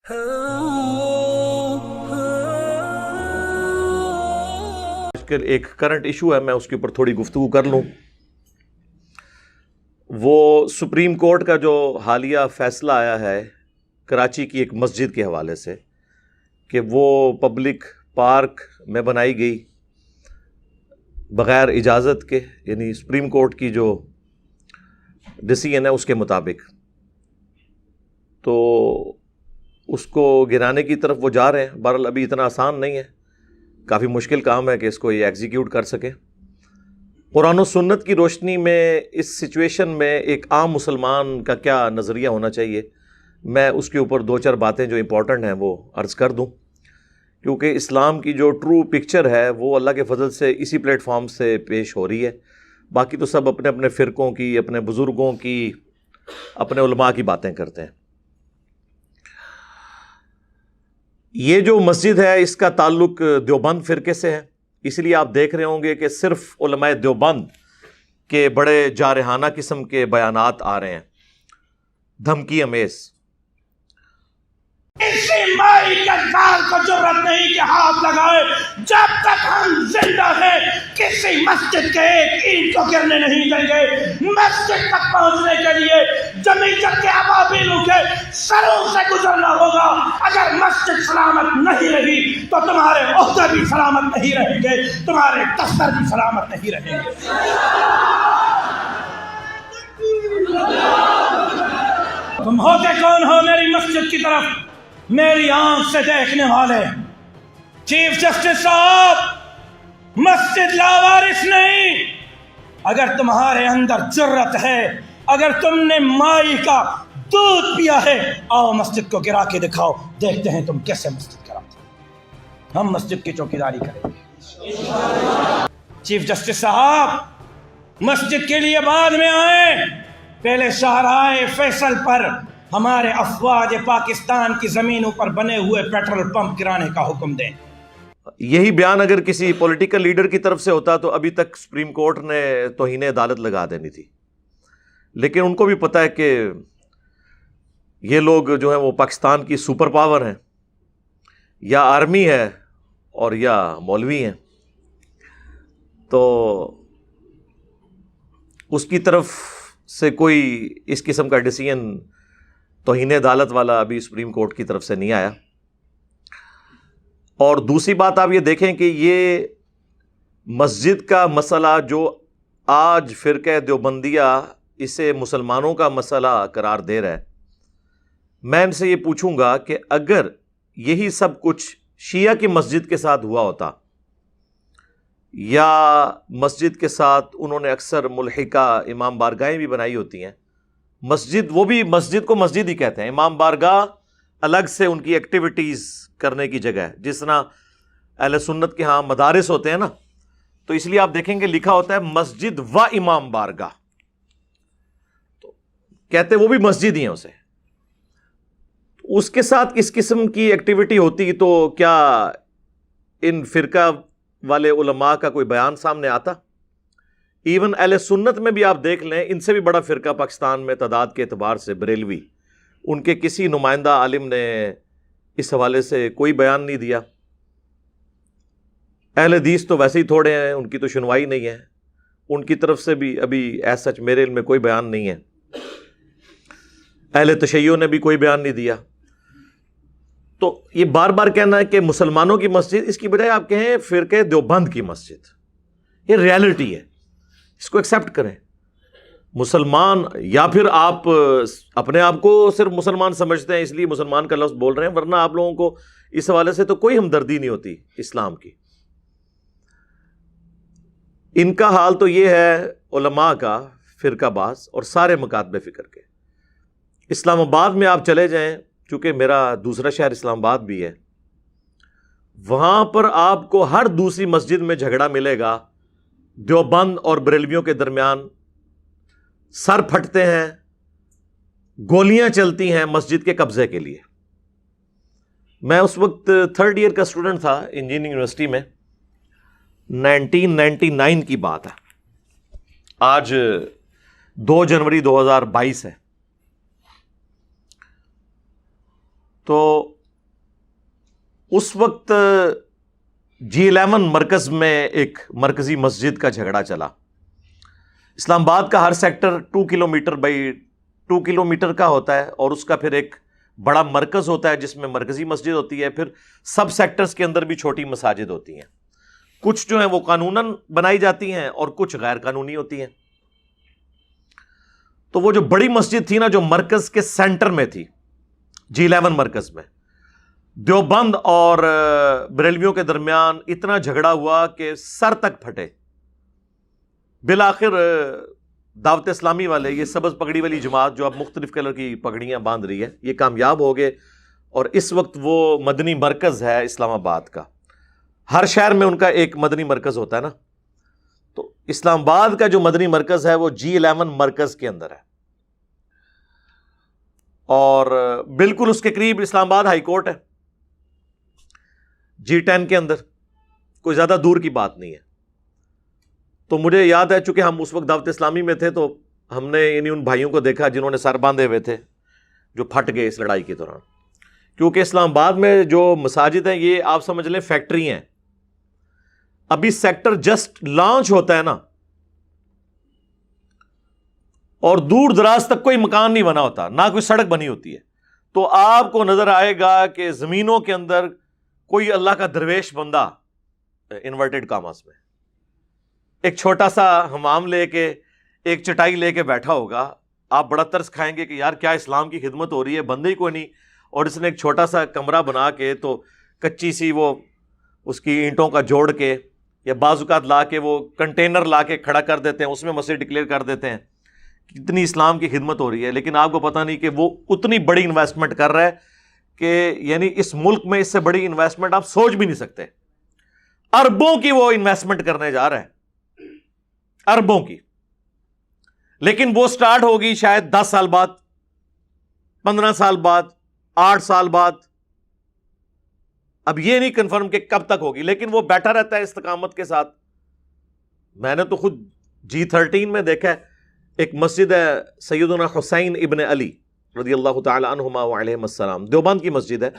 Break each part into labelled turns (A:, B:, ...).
A: آج کل ایک کرنٹ ایشو ہے، میں اس کے اوپر تھوڑی گفتگو کر لوں۔ وہ سپریم کورٹ کا جو حالیہ فیصلہ آیا ہے کراچی کی ایک مسجد کے حوالے سے کہ وہ پبلک پارک میں بنائی گئی بغیر اجازت کے، یعنی سپریم کورٹ کی جو ڈیسیژن ہے اس کے مطابق، تو اس کو گرانے کی طرف وہ جا رہے ہیں۔ بہرحال ابھی اتنا آسان نہیں ہے، کافی مشکل کام ہے کہ اس کو یہ ایگزیکیوٹ کر سکیں۔ قرآن و سنت کی روشنی میں اس سچویشن میں ایک عام مسلمان کا کیا نظریہ ہونا چاہیے، میں اس کے اوپر دو چار باتیں جو امپورٹنٹ ہیں وہ عرض کر دوں، کیونکہ اسلام کی جو ٹرو پکچر ہے وہ اللہ کے فضل سے اسی پلیٹ فارم سے پیش ہو رہی ہے۔ باقی تو سب اپنے اپنے فرقوں کی، اپنے بزرگوں کی، اپنے علماء کی باتیں کرتے ہیں۔ یہ جو مسجد ہے اس کا تعلق دیوبند فرقے سے ہے، اس لیے آپ دیکھ رہے ہوں گے کہ صرف علماء دیوبند کے بڑے جارحانہ قسم کے بیانات آ رہے ہیں، دھمکی امیز۔
B: اسی مائی کے کار کو جرت نہیں کہ ہاتھ لگائے، جب تک ہم زندہ ہیں کسی مسجد کے ایک اینٹ کو گرنے نہیں دیں گے۔ مسجد تک پہنچنے کے لیے جمعیت کے ابابیلوں کے سروں سے گزرنا ہوگا۔ اگر مسجد سلامت نہیں رہی تو تمہارے عہدے بھی سلامت نہیں رہیں گے، تمہارے دفتر بھی سلامت نہیں رہیں گے۔ تم ہوتے کون ہو میری مسجد کی طرف میری آنکھ سے دیکھنے والے؟ چیف جسٹس صاحب، مسجد لاوارث نہیں۔ اگر تمہارے اندر جرت ہے، اگر تم نے مائی کا دودھ پیا ہے، آؤ مسجد کو گرا کے دکھاؤ، دیکھتے ہیں تم کیسے مسجد گراتے ہو۔ ہم مسجد کی چوکیداری کریں گے۔ چیف جسٹس صاحب، مسجد کے لیے بعد میں آئیں، پہلے شاہراہ فیصل پر ہمارے افواج پاکستان کی زمینوں پر بنے ہوئے پیٹرول پمپ گرانے کا حکم دیں۔
A: یہی بیان اگر کسی پولیٹیکل لیڈر کی طرف سے ہوتا تو ابھی تک سپریم کورٹ نے توہین عدالت لگا دینی تھی، لیکن ان کو بھی پتہ ہے کہ یہ لوگ جو ہیں وہ پاکستان کی سپر پاور ہیں، یا آرمی ہے اور یا مولوی ہیں، تو اس کی طرف سے کوئی اس قسم کا ڈیسیژن توہین عدالت والا ابھی سپریم کورٹ کی طرف سے نہیں آیا۔ اور دوسری بات آپ یہ دیکھیں کہ یہ مسجد کا مسئلہ جو آج فرقہ دیوبندیہ اسے مسلمانوں کا مسئلہ قرار دے رہا ہے، میں ان سے یہ پوچھوں گا کہ اگر یہی سب کچھ شیعہ کی مسجد کے ساتھ ہوا ہوتا، یا مسجد کے ساتھ انہوں نے اکثر ملحقہ امام بارگاہیں بھی بنائی ہوتی ہیں، مسجد وہ بھی مسجد کو مسجد ہی کہتے ہیں، امام بارگاہ الگ سے ان کی ایکٹیویٹیز کرنے کی جگہ ہے، جس طرح اہل سنت کے ہاں مدارس ہوتے ہیں نا، تو اس لیے آپ دیکھیں گے لکھا ہوتا ہے مسجد و امام بارگاہ، تو کہتے وہ بھی مسجد ہی ہیں اسے۔ اس کے ساتھ اس قسم کی ایکٹیویٹی ہوتی تو کیا ان فرقہ والے علماء کا کوئی بیان سامنے آتا؟ ایون اہل سنت میں بھی آپ دیکھ لیں، ان سے بھی بڑا فرقہ پاکستان میں تعداد کے اعتبار سے بریلوی، ان کے کسی نمائندہ عالم نے اس حوالے سے کوئی بیان نہیں دیا۔ اہل حدیث تو ویسے ہی تھوڑے ہیں، ان کی تو سنوائی نہیں ہے، ان کی طرف سے بھی ابھی ایز سچ میرے علم میں کوئی بیان نہیں ہے۔ اہل تشیع نے بھی کوئی بیان نہیں دیا۔ تو یہ بار بار کہنا ہے کہ مسلمانوں کی مسجد، اس کی بجائے آپ کہیں فرقہ دیوبند کی مسجد، یہ ریالٹی ہے، اس کو ایکسیپٹ کریں۔ مسلمان، یا پھر آپ اپنے آپ کو صرف مسلمان سمجھتے ہیں اس لیے مسلمان کا لفظ بول رہے ہیں، ورنہ آپ لوگوں کو اس حوالے سے تو کوئی ہمدردی نہیں ہوتی اسلام کی۔ ان کا حال تو یہ ہے علماء کا، فرقہ باز اور سارے مکاتب فکر کے۔ اسلام آباد میں آپ چلے جائیں، چونکہ میرا دوسرا شہر اسلام آباد بھی ہے، وہاں پر آپ کو ہر دوسری مسجد میں جھگڑا ملے گا، دیوبند اور بریلویوں کے درمیان سر پھٹتے ہیں، گولیاں چلتی ہیں مسجد کے قبضے کے لیے۔ میں اس وقت 3rd ایئر کا اسٹوڈنٹ تھا انجینئرنگ یونیورسٹی میں، 1999 کی بات ہے، آج 2 جنوری 2022 ہے۔ تو اس وقت G11 مرکز میں ایک مرکزی مسجد کا جھگڑا چلا. اسلام آباد کا ہر سیکٹر 2 کلومیٹر بائی 2 کلومیٹر کا ہوتا ہے، اور اس کا پھر ایک بڑا مرکز ہوتا ہے جس میں مرکزی مسجد ہوتی ہے، پھر سب سیکٹرز کے اندر بھی چھوٹی مساجد ہوتی ہیں. کچھ جو ہیں وہ قانوناً بنائی جاتی ہیں اور کچھ غیر قانونی ہوتی ہیں. تو وہ جو بڑی مسجد تھی نا، جو مرکز کے سینٹر میں تھی، G11 مرکز میں، دیوبند اور بریلویوں کے درمیان اتنا جھگڑا ہوا کہ سر تک پھٹے. بالآخر دعوت اسلامی والے، یہ سبز پگڑی والی جماعت جو اب مختلف کلر کی پگڑیاں باندھ رہی ہے، یہ کامیاب ہو گئے، اور اس وقت وہ مدنی مرکز ہے اسلام آباد کا. ہر شہر میں ان کا ایک مدنی مرکز ہوتا ہے نا، تو اسلام آباد کا جو مدنی مرکز ہے وہ G11 مرکز کے اندر ہے، اور بالکل اس کے قریب اسلام آباد ہائی کورٹ ہے G10 کے اندر، کوئی زیادہ دور کی بات نہیں ہے. تو مجھے یاد ہے، چونکہ ہم اس وقت دعوت اسلامی میں تھے، تو ہم نے یعنی ان بھائیوں کو دیکھا جنہوں نے سر باندھے ہوئے تھے، جو پھٹ گئے اس لڑائی کے دوران. کیونکہ اسلام آباد میں جو مساجد ہیں یہ آپ سمجھ لیں فیکٹری ہیں. ابھی سیکٹر جسٹ لانچ ہوتا ہے نا، اور دور دراز تک کوئی مکان نہیں بنا ہوتا، نہ کوئی سڑک بنی ہوتی ہے. تو آپ کو نظر آئے گا کہ زمینوں کے اندر کوئی اللہ کا درویش بندہ انورٹڈ کاماز میں ایک چھوٹا سا حمام لے کے، ایک چٹائی لے کے بیٹھا ہوگا. آپ بڑا ترس کھائیں گے کہ یار کیا اسلام کی خدمت ہو رہی ہے، بندے ہی کوئی نہیں، اور اس نے ایک چھوٹا سا کمرہ بنا کے، تو کچی سی وہ اس کی اینٹوں کا جوڑ کے، یا بعض اوقات لا کے وہ کنٹینر لا کے کھڑا کر دیتے ہیں، اس میں مسجد ڈکلیئر کر دیتے ہیں. کتنی اسلام کی خدمت ہو رہی ہے، لیکن آپ کو پتہ نہیں کہ وہ اتنی بڑی انویسٹمنٹ کر رہا ہے کہ یعنی اس ملک میں اس سے بڑی انویسٹمنٹ آپ سوچ بھی نہیں سکتے. اربوں کی وہ انویسٹمنٹ کرنے جا رہا ہے، اربوں کی. لیکن وہ سٹارٹ ہوگی شاید 10 سال بعد، 15 سال بعد، 8 سال بعد. اب یہ نہیں کنفرم کہ کب تک ہوگی، لیکن وہ بیٹھا رہتا ہے استقامت کے ساتھ. میں نے تو خود G13 میں دیکھا ہے، ایک مسجد ہے سیدنا حسین ابن علی رضی اللہ تعالی عنہما وعلیہم السلام، دیوبند کی مسجد ہے.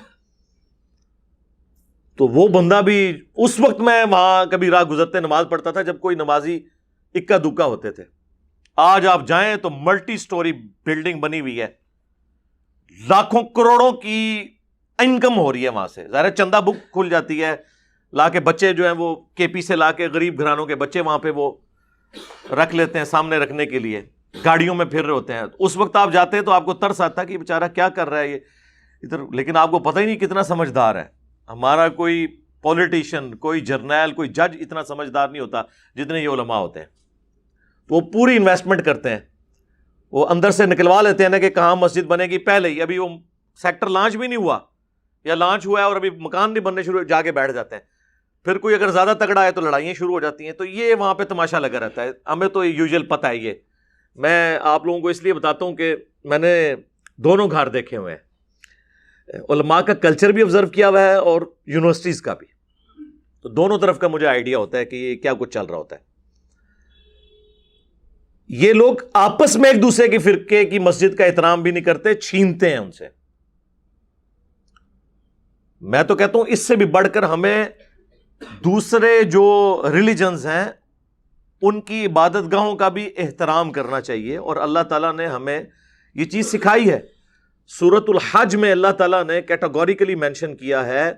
A: تو وہ بندہ بھی اس وقت میں وہاں کبھی راہ گزرتے نماز پڑھتا تھا جب کوئی نمازی اکا دکا ہوتے تھے. آج آپ جائیں تو ملٹی سٹوری بلڈنگ بنی ہوئی ہے، لاکھوں کروڑوں کی انکم ہو رہی ہے وہاں سے. ظاہر چندہ بک کھل جاتی ہے، لا کے بچے جو ہیں وہ KP سے لا کے غریب گھرانوں کے بچے وہاں پہ وہ رکھ لیتے ہیں سامنے رکھنے کے لیے، گاڑیوں میں پھر رہے ہوتے ہیں. اس وقت آپ جاتے ہیں تو آپ کو ترس آتا ہے کہ بیچارہ کیا کر رہا ہے یہ ادھر، لیکن آپ کو پتہ ہی نہیں کتنا سمجھدار ہے. ہمارا کوئی پولیٹیشین، کوئی جرنیل، کوئی جج اتنا سمجھدار نہیں ہوتا جتنے یہ علماء ہوتے ہیں. وہ پوری انویسٹمنٹ کرتے ہیں، وہ اندر سے نکلوا لیتے ہیں نا کہ کہاں مسجد بنے گی پہلے ہی. ابھی وہ سیکٹر لانچ بھی نہیں ہوا، یا لانچ ہوا ہے اور ابھی مکان نہیں بننے شروع، جا کے بیٹھ جاتے ہیں. پھر کوئی اگر زیادہ تگڑا ہے تو لڑائیاں شروع ہو جاتی ہیں. تو یہ وہاں پہ تماشا لگا رہتا ہے. ہمیں تو یوزل پتہ ہے. یہ میں آپ لوگوں کو اس لیے بتاتا ہوں کہ میں نے دونوں گھر دیکھے ہوئے ہیں، علماء کا کلچر بھی آبزرو کیا ہوا ہے اور یونیورسٹیز کا بھی. تو دونوں طرف کا مجھے آئیڈیا ہوتا ہے کہ یہ کیا کچھ چل رہا ہوتا ہے. یہ لوگ آپس میں ایک دوسرے کی فرقے کی مسجد کا احترام بھی نہیں کرتے، چھینتے ہیں ان سے. میں تو کہتا ہوں اس سے بھی بڑھ کر ہمیں دوسرے جو ریلیجنز ہیں ان کی عبادت گاہوں کا بھی احترام کرنا چاہیے. اور اللہ تعالیٰ نے ہمیں یہ چیز سکھائی ہے. سورۃ الحج میں اللہ تعالیٰ نے کیٹاگوریکلی مینشن کیا ہے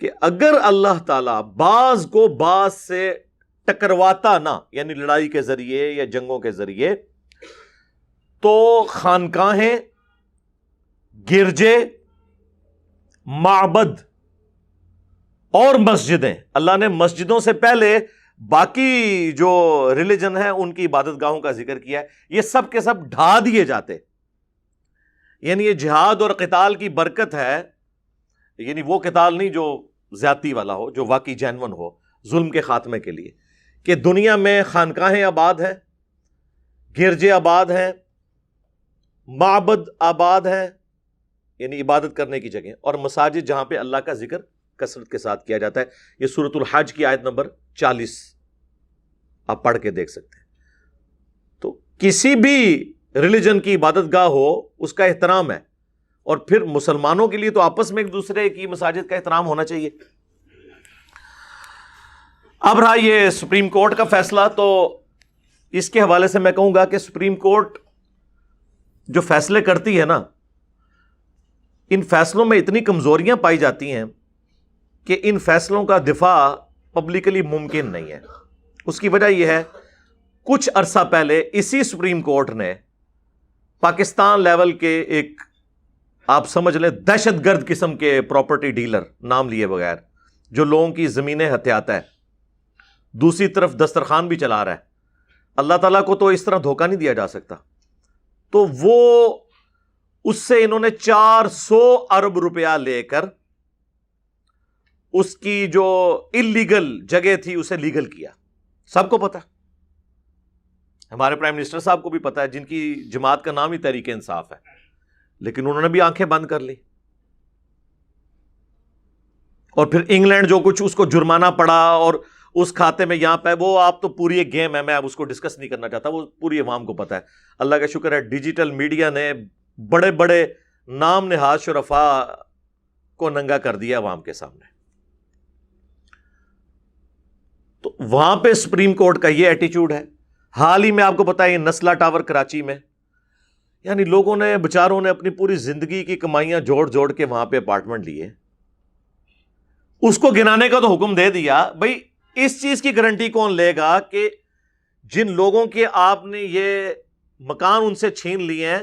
A: کہ اگر اللہ تعالیٰ بعض کو بعض سے ٹکرواتا نہ، یعنی لڑائی کے ذریعے یا جنگوں کے ذریعے، تو خانقاہیں، گرجے، معبد اور مسجدیں، اللہ نے مسجدوں سے پہلے باقی جو ریلیجن ہے ان کی عبادت گاہوں کا ذکر کیا ہے. یہ سب کے سب ڈھا دیے جاتے. یعنی یہ جہاد اور قتال کی برکت ہے، یعنی وہ قتال نہیں جو زیادتی والا ہو، جو واقعی جینون ہو ظلم کے خاتمے کے لیے، کہ دنیا میں خانقاہیں آباد ہیں، گرجے آباد ہیں، معبد آباد ہیں، یعنی عبادت کرنے کی جگہ، اور مساجد جہاں پہ اللہ کا ذکر کثرت کے ساتھ کیا جاتا ہے. یہ سورۃ الحج کی آیت نمبر 40 آپ پڑھ کے دیکھ سکتے ہیں. تو کسی بھی ریلیجن کی عبادت گاہ ہو اس کا احترام ہے، اور پھر مسلمانوں کے لیے تو آپس میں ایک دوسرے کی مساجد کا احترام ہونا چاہیے. اب رہا یہ سپریم کورٹ کا فیصلہ، تو اس کے حوالے سے میں کہوں گا کہ سپریم کورٹ جو فیصلے کرتی ہے نا، ان فیصلوں میں اتنی کمزوریاں پائی جاتی ہیں کہ ان فیصلوں کا دفاع پبلکلی ممکن نہیں ہے. اس کی وجہ یہ ہے، کچھ عرصہ پہلے اسی سپریم کورٹ نے پاکستان لیول کے ایک، آپ سمجھ لیں، دہشت گرد قسم کے پراپرٹی ڈیلر نام لیے بغیر، جو لوگوں کی زمینیں ہتھیاتا ہے، دوسری طرف دسترخوان بھی چلا رہا ہے. اللہ تعالیٰ کو تو اس طرح دھوکہ نہیں دیا جا سکتا. تو وہ اس سے انہوں نے 400 ارب روپیہ لے کر اس کی جو انلیگل جگہ تھی اسے لیگل کیا. سب کو پتا، ہمارے پرائم منسٹر صاحب کو بھی پتا ہے، جن کی جماعت کا نام ہی تحریک انصاف ہے، لیکن انہوں نے بھی آنکھیں بند کر لی. اور پھر انگلینڈ جو کچھ اس کو جرمانہ پڑا اور اس کھاتے میں یہاں پہ، وہ آپ تو پوری ایک گیم ہے، میں اب اس کو ڈسکس نہیں کرنا چاہتا، وہ پوری عوام کو پتا ہے. اللہ کا شکر ہے ڈیجیٹل میڈیا نے بڑے بڑے نام نہاد شرفاء کو ننگا کر دیا عوام کے سامنے. تو وہاں پہ سپریم کورٹ کا یہ ایٹیچیوڈ ہے. حال ہی میں آپ کو پتا ہے یہ نسلا ٹاور کراچی میں، یعنی لوگوں نے، بچاروں نے اپنی پوری زندگی کی کمائیاں جوڑ جوڑ کے وہاں پہ اپارٹمنٹ لیے، اس کو گنانے کا تو حکم دے دیا. بھائی اس چیز کی گارنٹی کون لے گا کہ جن لوگوں کے آپ نے یہ مکان ان سے چھین لیے ہیں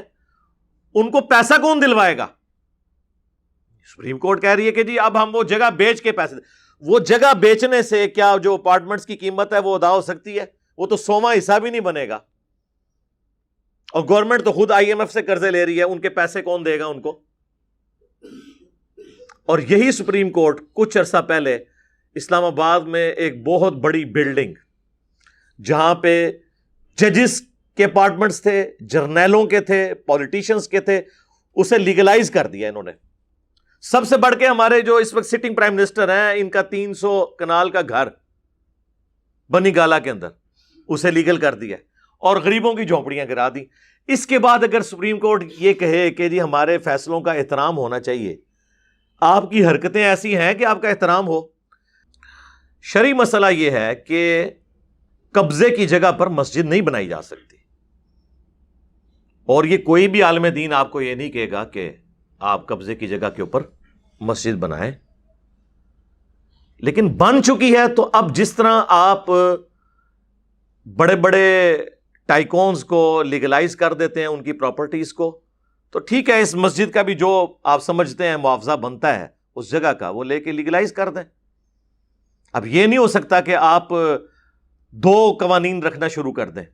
A: ان کو پیسہ کون دلوائے گا؟ سپریم کورٹ کہہ رہی ہے کہ جی اب ہم وہ جگہ بیچ کے پیسے، وہ جگہ بیچنے سے کیا جو اپارٹمنٹس کی قیمت ہے وہ ادا ہو سکتی ہے؟ وہ تو 100واں حصہ بھی نہیں بنے گا. اور گورنمنٹ تو خود IMF سے قرضے لے رہی ہے، ان کے پیسے کون دے گا ان کو؟ اور یہی سپریم کورٹ کچھ عرصہ پہلے اسلام آباد میں ایک بہت بڑی بلڈنگ جہاں پہ ججز کے اپارٹمنٹس تھے، جرنیلوں کے تھے، پولیٹیشنز کے تھے، اسے لیگلائز کر دیا انہوں نے. سب سے بڑھ کے ہمارے جو اس وقت سٹنگ پرائم منسٹر ہیں، ان کا 300 کنال کا گھر بنی گالا کے اندر، اسے لیگل کر دیا اور غریبوں کی جھونپڑیاں گرا دی. اس کے بعد اگر سپریم کورٹ یہ کہے کہ جی ہمارے فیصلوں کا احترام ہونا چاہیے، آپ کی حرکتیں ایسی ہیں کہ آپ کا احترام ہو. شرعی مسئلہ یہ ہے کہ قبضے کی جگہ پر مسجد نہیں بنائی جا سکتی، اور یہ کوئی بھی عالم دین آپ کو یہ نہیں کہے گا کہ آپ قبضے کی جگہ کے اوپر مسجد بنائیں. لیکن بن چکی ہے، تو اب جس طرح آپ بڑے بڑے ٹائکونز کو لیگلائز کر دیتے ہیں ان کی پراپرٹیز کو، تو ٹھیک ہے، اس مسجد کا بھی جو آپ سمجھتے ہیں معاوضہ بنتا ہے اس جگہ کا، وہ لے کے لیگلائز کر دیں. اب یہ نہیں ہو سکتا کہ آپ 2 قوانین رکھنا شروع کر دیں،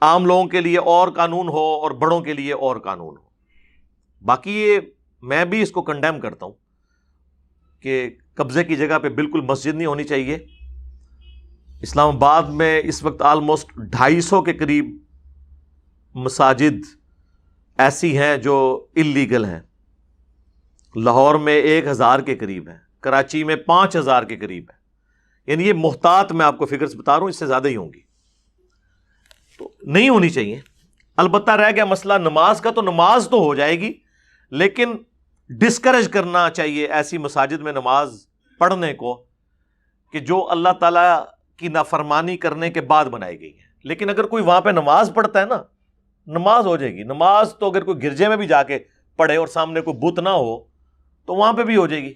A: عام لوگوں کے لیے اور قانون ہو اور بڑوں کے لیے اور قانون ہو. باقی یہ میں بھی اس کو کنڈیم کرتا ہوں کہ قبضے کی جگہ پہ بالکل مسجد نہیں ہونی چاہیے. اسلام آباد میں اس وقت آلموسٹ 250 کے قریب مساجد ایسی ہیں جو اللیگل ہیں. لاہور میں 1000 کے قریب ہیں، کراچی میں 5000 کے قریب ہے. یعنی یہ محتاط میں آپ کو فگرز بتا رہا ہوں، اس سے زیادہ ہی ہوں گی. تو نہیں ہونی چاہیے. البتہ رہ گیا مسئلہ نماز کا، تو نماز تو ہو جائے گی، لیکن ڈسکریج کرنا چاہیے ایسی مساجد میں نماز پڑھنے کو کہ جو اللہ تعالیٰ کی نافرمانی کرنے کے بعد بنائی گئی ہے. لیکن اگر کوئی وہاں پہ نماز پڑھتا ہے نا، نماز ہو جائے گی. نماز تو اگر کوئی گرجے میں بھی جا کے پڑھے اور سامنے کوئی بت نہ ہو تو وہاں پہ بھی ہو جائے گی.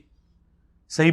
A: صحیح